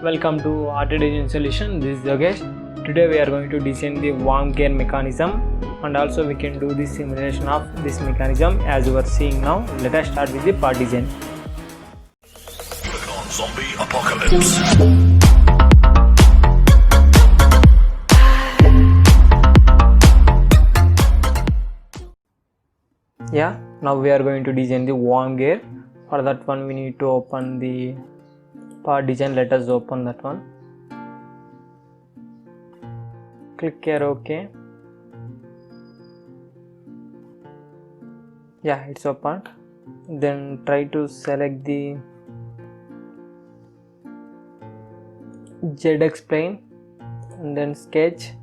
Welcome to Auto Design Solution. This is Yogesh. Today we are going to design the warm gear mechanism, and also we can do the simulation of this mechanism as you are seeing now. Let us start with the part design. Click on Zombie Apocalypse. Yeah, now we are going to design the warm gear. For that one we need to open the part design. Let us open that one. Click here OK. Yeah, it's open. Then try to select the ZX plane and then sketch.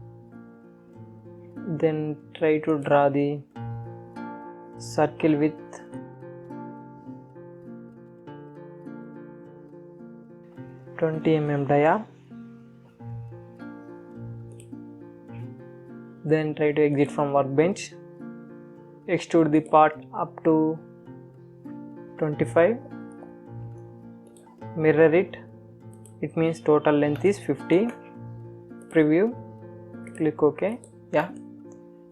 Then try to draw the circle with (20 mm) dia. Then try to exit from workbench. Extrude the part up to 25. Mirror it. It means total length is 50. Preview. Click OK. Yeah,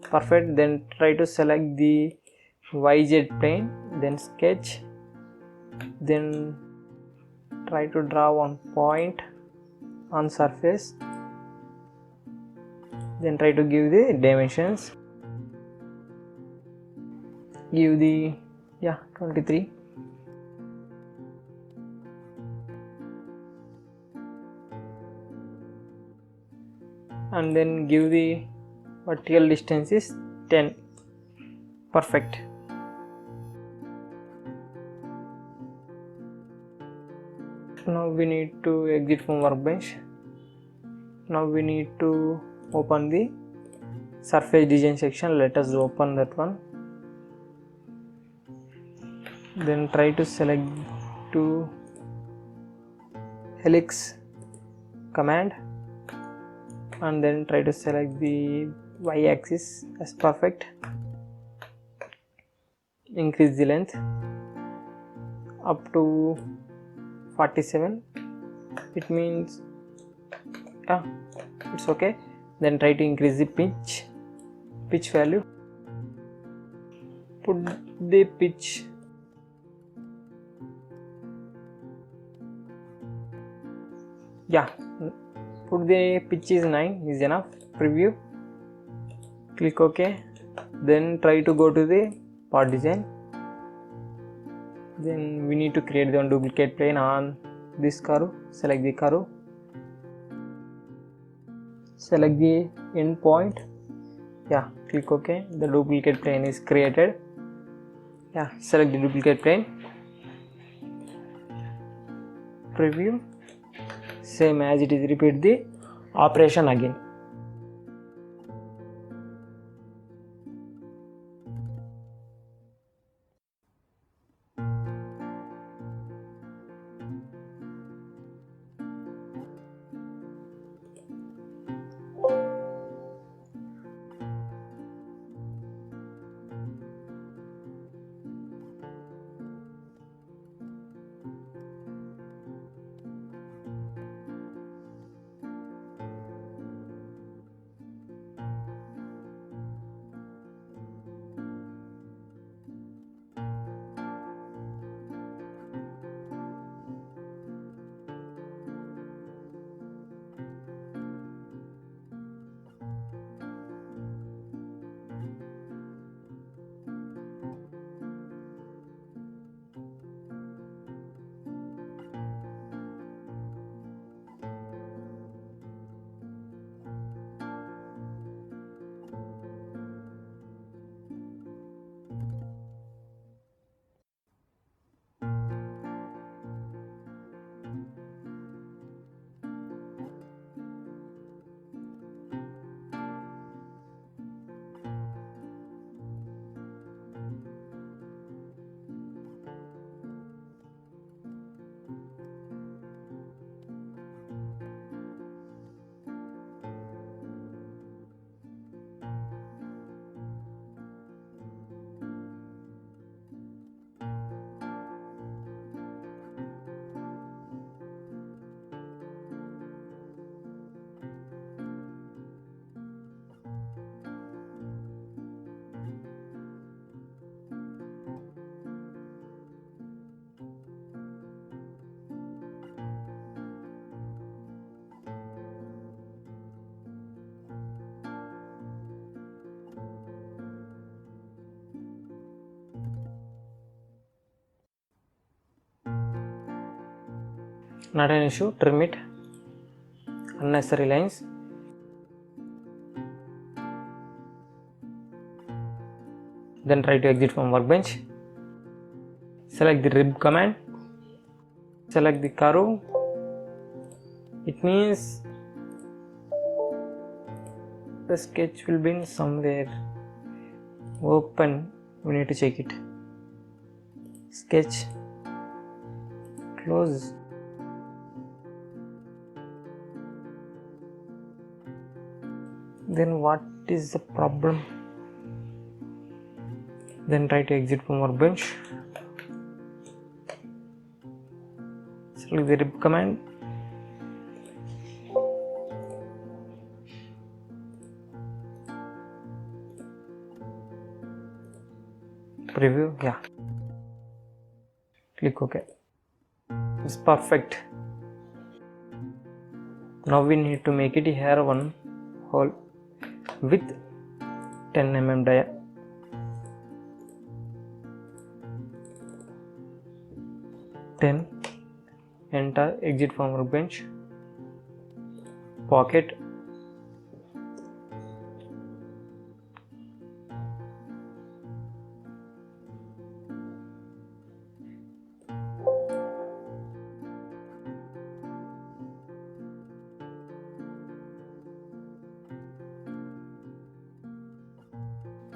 perfect. Then try to select the YZ plane. Then sketch. Then try to draw one point on surface. Then try to give the dimensions. Give the 23. And then give the vertical distance is 10. Perfect. Now we need to exit from workbench. Now we need to open the surface design section. Let us open that one. Then try to select to helix command and then try to select the y-axis as perfect. Increase the length up to 47. It means it's okay. Then try to increase the pitch value. Put the pitch put the pitch is 9 is enough. Preview. Click OK. Then try to go to the part design. Then we need to create the duplicate plane on this curve. Select the curve. Select the end point. Click OK. The duplicate plane is created. Select the duplicate plane. Preview. Same as it is, repeat the operation again. not an issue, trim it, unnecessary lines. Then try to exit from workbench. Select the rib command, select the curve. It means the sketch will be in somewhere open, we need to check it. Sketch, close. Then what is the problem? Then try to exit from workbench. Select the rib command. Preview, yeah. Click OK. It's perfect. Now we need to make it here one hole with 10 mm dia. Then enter, exit from workbench, pocket,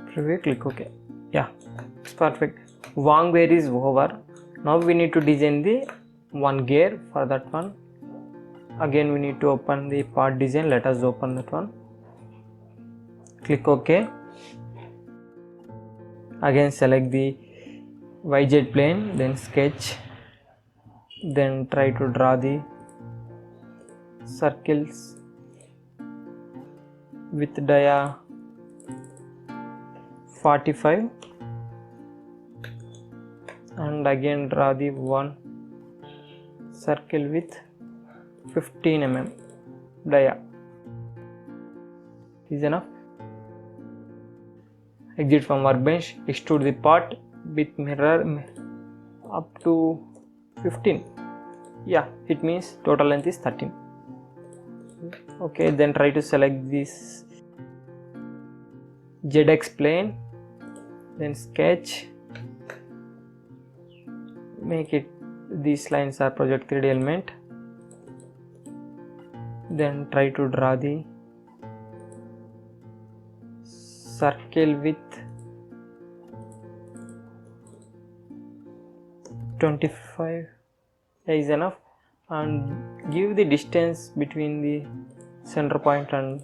preview, click OK. Yeah, it's perfect. One gear is over. Now we need to design the one gear. For that one, again we need to open the part design. Let us open that one. Click OK. Again select the YZ plane, then sketch, then try to draw the circles with dia 45 and again draw the one circle with 15 mm dia. Is enough. Exit from workbench, extrude the part with mirror up to 15. Yeah, it means total length is 13. Okay, then try to select this ZX plane, then sketch, make it, these lines are project 3D element, then try to draw the circle with 25 is enough, and give the distance between the center point and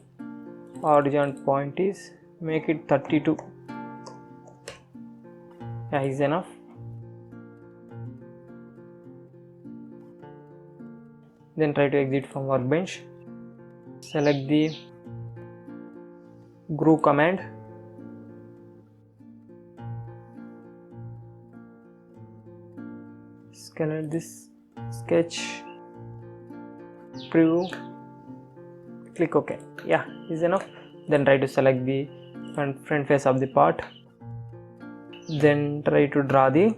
origin point is, make it 32. Yeah, is enough. Then try to exit from workbench, select the groove command, select this sketch, preview, click OK. Yeah, is enough. Then try to select the front face of the part, then try to draw the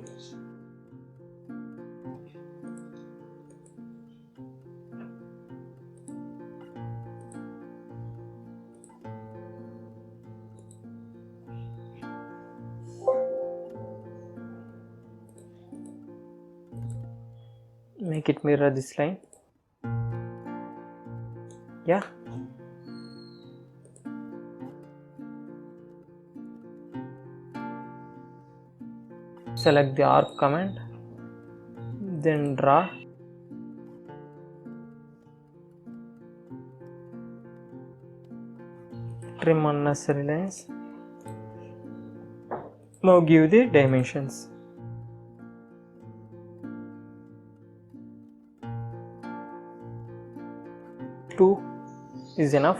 make it mirror this line. Yeah, select the arc command, then draw, trim unnecessary lines. Now give the dimensions. 2 is enough.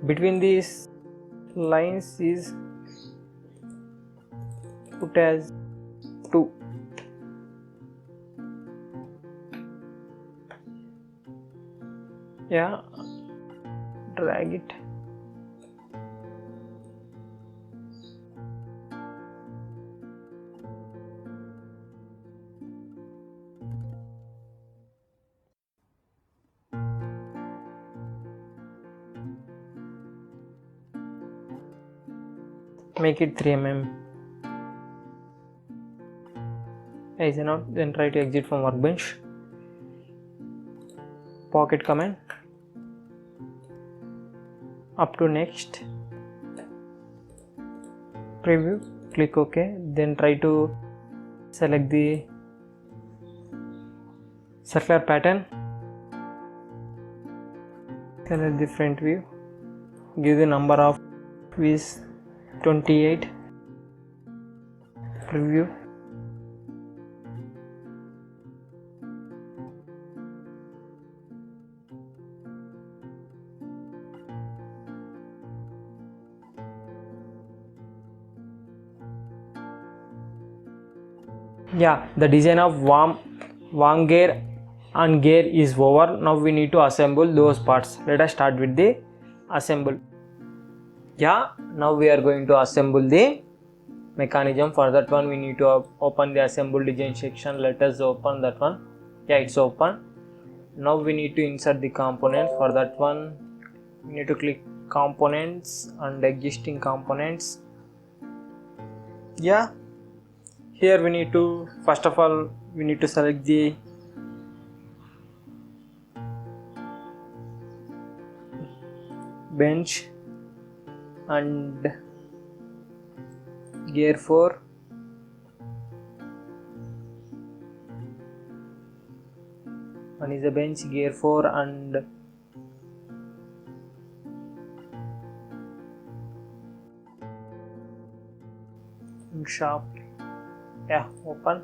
Between these lines is put as 2. Yeah, drag it. make it 3 mm. Is enough. Then try to exit from workbench. Pocket command. Up to next. Preview. Click OK. Then try to select the circular pattern. Select the front view. Give the number of views 28. Preview. Yeah, the design of worm gear and gear is over. Now we need to assemble those parts. Let us start with the assemble. Yeah, now we are going to assemble the mechanism. For that one we need to open the assemble design section. Let us open that one. Yeah, it's open. Now we need to insert the components. For that one we need to click components and existing components. Yeah, here we need to, first of all we need to select the bench and gear 4. One is the bench, gear 4 and shaft. Yeah, open.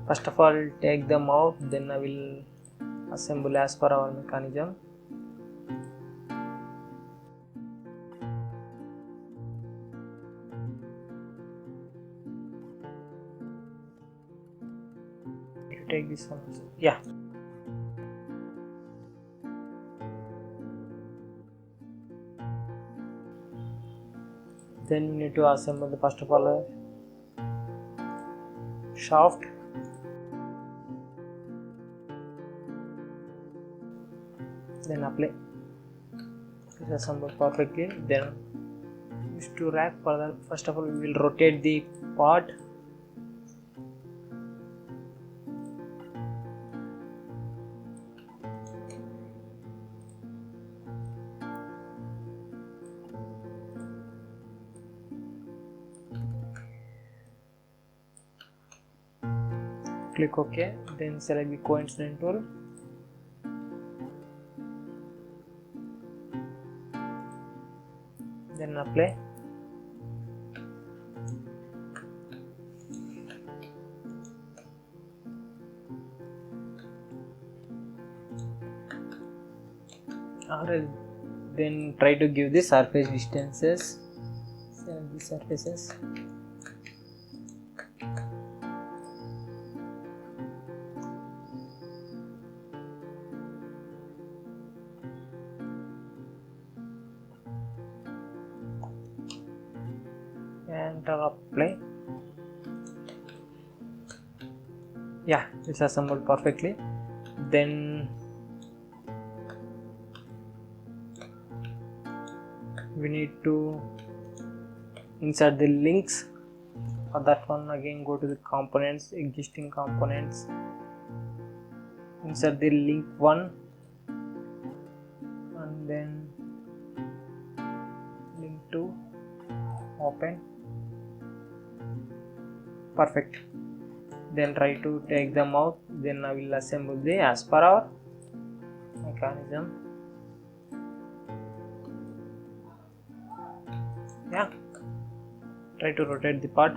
First of all take them out, then I will assemble as per our mechanism. You take this one. Yeah. Then we need to assemble the first of all shaft. Then apply. This assembled perfectly. Then use to rack. For that, first of all we will rotate the part. Click OK. Then select the coincident tool. Then apply. Alright, then try to give the surface distances. Select the surfaces. And apply. Yeah, it's assembled perfectly. Then we need to insert the links. For that one again go to the components, existing components, insert the link 1 and then link 2, open. Perfect. Then try to take them out. Then I will assemble the as per our mechanism. Yeah, try to rotate the part.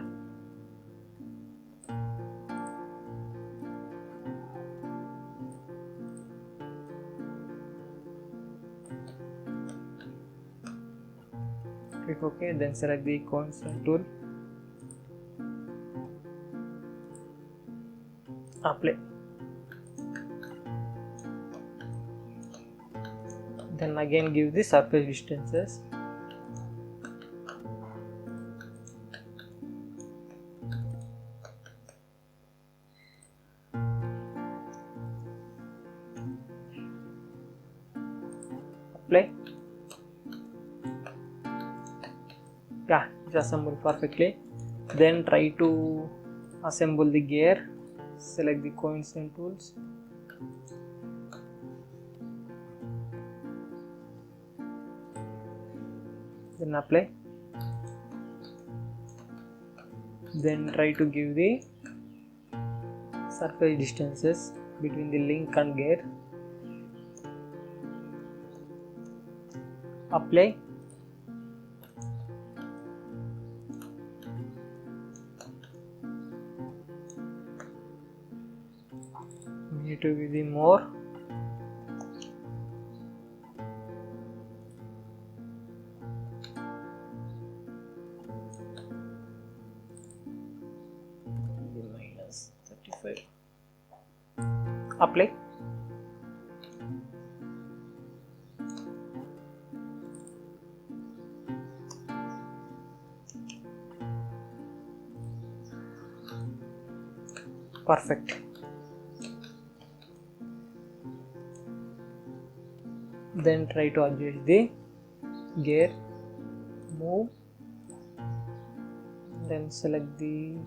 Click OK. Then select the coincident tool. Apply. Then again give the surface distances. It's assembled perfectly. Then try to assemble the gear. Select the coincident tools. Then apply. Then try to give the surface distances between the link and gear. Apply. We need to give the more. Minus 35. Apply. Perfect. Then try to adjust the gear, move, then select the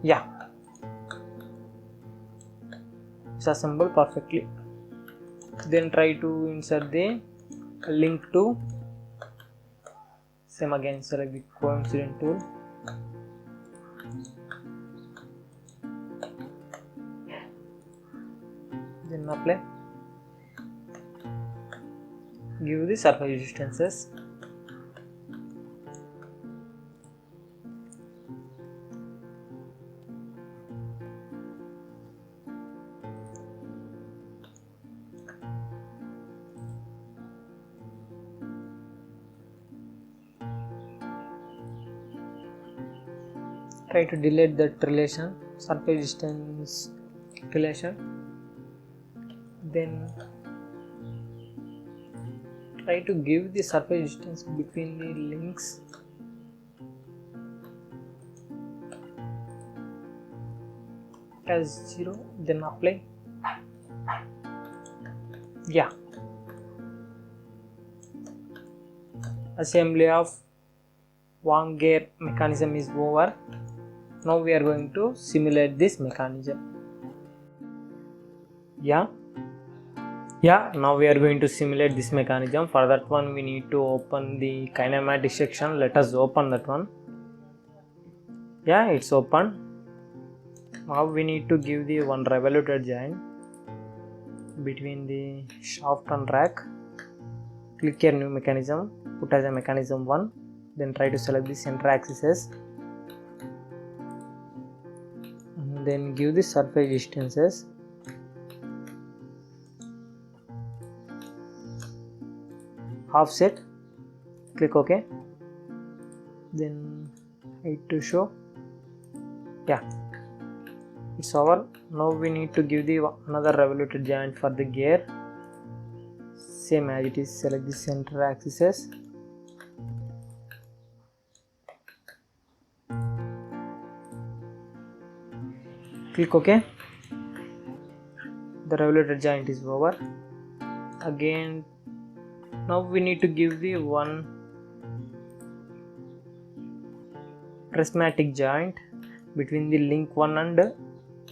yeah, it's assembled perfectly. Then try to insert the link to. Same again, select the coincident tool. Then apply. Give the surface distances. Try to delete that relation, surface distance relation. Then try to give the surface distance between the links. As 0. Then apply. Yeah. Assembly of Wang gear mechanism is over. Now we are going to simulate this mechanism. Yeah, now we are going to simulate this mechanism. For that one we need to open the kinematic section. Let us open that one. Yeah, it's open. Now we need to give the one revoluted joint between the shaft and rack. Click here, new mechanism, put as a mechanism 1. Then try to select the center axis. Then give the surface distances. Offset. Click OK. Then height to show. Yeah, it's over. Now we need to give the another revoluted joint for the gear. Same as it is. Select the center axis. Click OK. The revoluted joint is over. Again, now we need to give the one prismatic joint between the link 1 and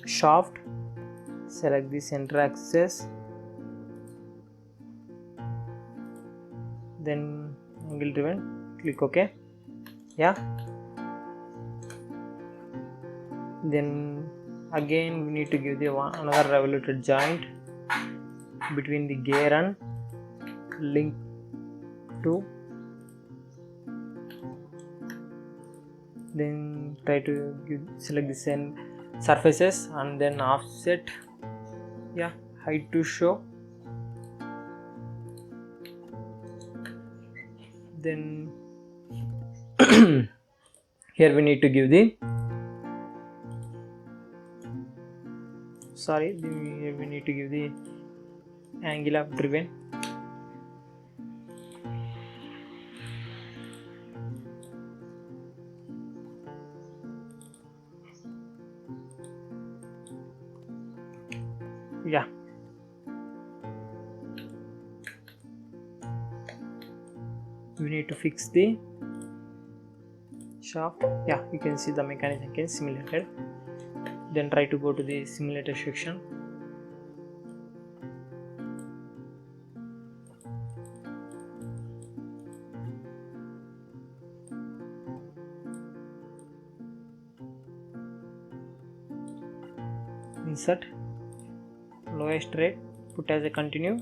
shaft. Select the center axis. Then angle driven. Click OK. Yeah. Then again we need to give the another revoluted joint between the gear and link 2. Then try to select the same surfaces and then offset. Yeah, height to show. Then here we need to give the here we need to give the angle of driven. Yeah, we need to fix the shaft. Yeah, you can see the mechanism can simulated. Then try to go to the simulator section. Insert lowest rate, put as a continue.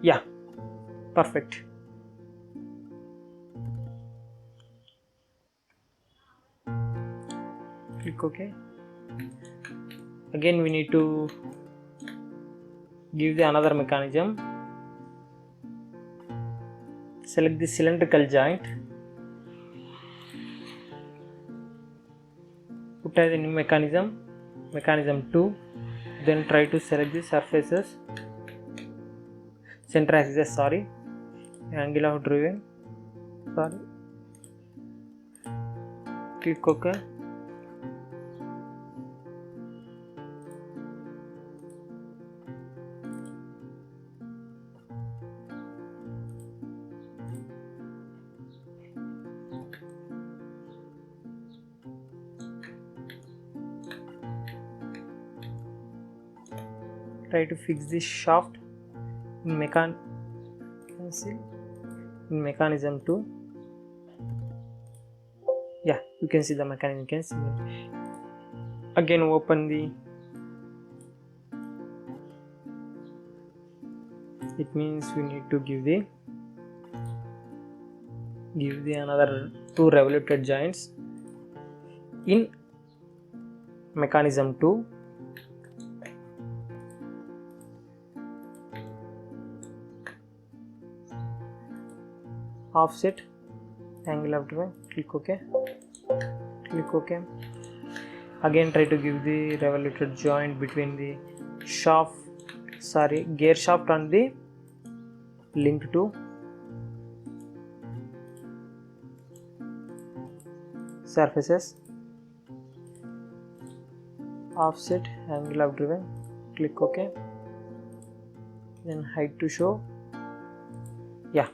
Yeah, perfect. Click OK. Again we need to give the another mechanism. Select the cylindrical joint, put as a new mechanism, mechanism 2. Then try to select the surfaces, center axis, sorry, angle of driven, sorry, click OK. Try to fix this shaft in mechanism 2. Yeah, you can see the mechanism can simulate. Again open the, it means we need to give the another 2 revoluted joints in mechanism 2. Offset, angle of driven, click OK, click OK. Again try to give the revoluted joint between the shaft, sorry, gear shaft and the link to surfaces. Offset, angle of driven, click OK. Then height to show. Yeah,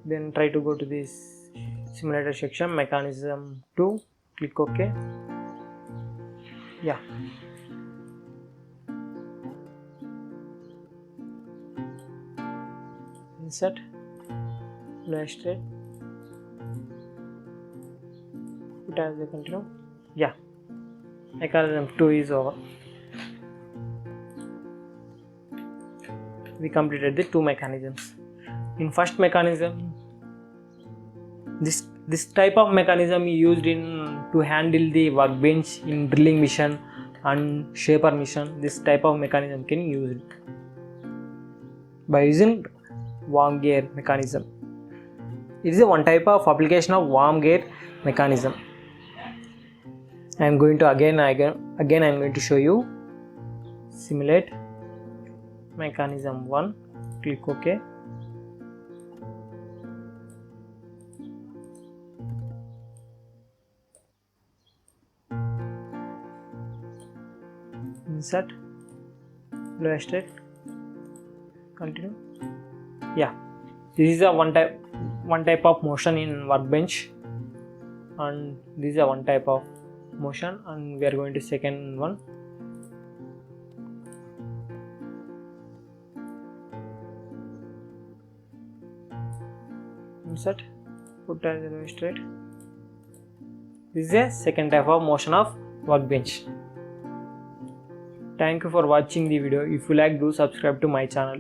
then try to go to this simulator section, mechanism 2, click OK. Yeah, insert lowest rate, put as a continue. Yeah, mechanism 2 is over. We completed the 2 mechanisms. In first mechanism, this type of mechanism is used in to handle the workbench in drilling mission and shaper mission. This type of mechanism can use it by using worm gear mechanism. It is a one type of application of worm gear mechanism. I am going to again I am going to show you. Simulate mechanism 1, click OK. Insert lowest rate, continue. Yeah, this is a one type of motion in workbench, and this is a one type of motion, and we are going to second one. Insert, put as a lowest rate. This is a second type of motion of workbench. Thank you for watching the video. If you like, do subscribe to my channel.